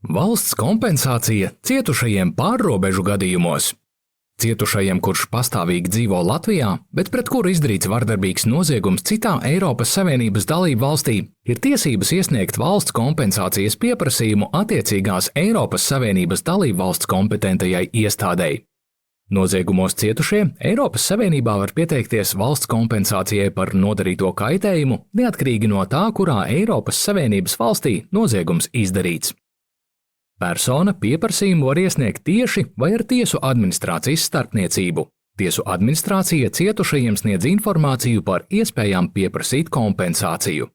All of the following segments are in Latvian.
Valsts kompensācija cietušajiem pārrobežu gadījumos. Cietušajiem, kurš pastāvīgi dzīvo Latvijā, bet pret kuru izdarīts vardarbīgs noziegums citā Eiropas Savienības dalību valstī, ir tiesības iesniegt valsts kompensācijas pieprasījumu attiecīgās Eiropas Savienības dalību valsts kompetentajai iestādei. Noziegumos cietušie Eiropas Savienībā var pieteikties valsts kompensācijai par nodarīto kaitējumu, neatkarīgi no tā, kurā Eiropas Savienības valstī noziegums izdarīts. Persona pieprasījumu var iesniegt tieši vai ar tiesu administrācijas starpniecību. Tiesu administrācija cietušajiem sniedz informāciju par iespējām pieprasīt kompensāciju.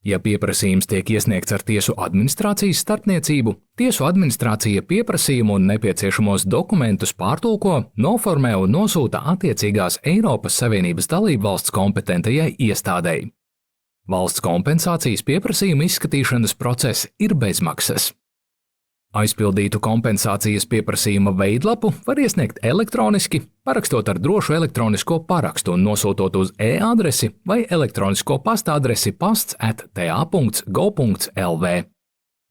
Ja pieprasījums tiek iesniegts ar tiesu administrācijas starpniecību, tiesu administrācija pieprasījumu un nepieciešamos dokumentus pārtulko, noformē un nosūta attiecīgās Eiropas Savienības dalībvalsts kompetentajai iestādei. Valsts kompensācijas pieprasījuma izskatīšanas process ir bezmaksas. Aizpildītu kompensācijas pieprasījuma veidlapu var iesniegt elektroniski, parakstot ar drošu elektronisko parakstu un nosūtot uz e-adresi vai elektronisko pasta adresi pasts@ta.gov.lv.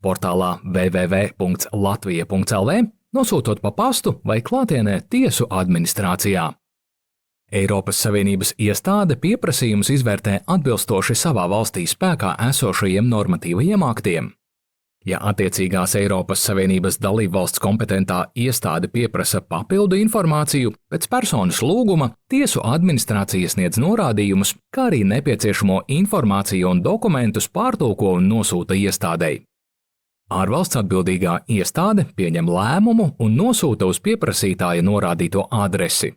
Portālā www.latvija.lv nosūtot pa pastu vai klātienē tiesu administrācijā. Eiropas Savienības iestāde pieprasījumus izvērtē atbilstoši savā valstī spēkā esošajiem normatīvajiem aktiem. Ja attiecīgās Eiropas Savienības dalībvalsts kompetentā iestāde pieprasa papildu informāciju, pēc personas lūguma tiesu administrācija sniedz norādījumus, kā arī nepieciešamo informāciju un dokumentus pārtulko un nosūta iestādei. Ārvalsts atbildīgā iestāde pieņem lēmumu un nosūta uz pieprasītāja norādīto adresi.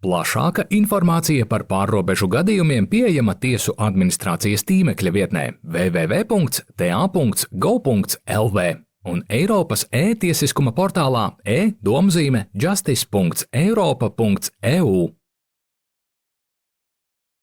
Plašāka informācija par pārrobežu gadījumiem pieejama tiesu administrācijas tīmekļa vietnē www.ta.gov.lv un Eiropas e-tiesiskuma portālā e-domzīme justice.europa.eu.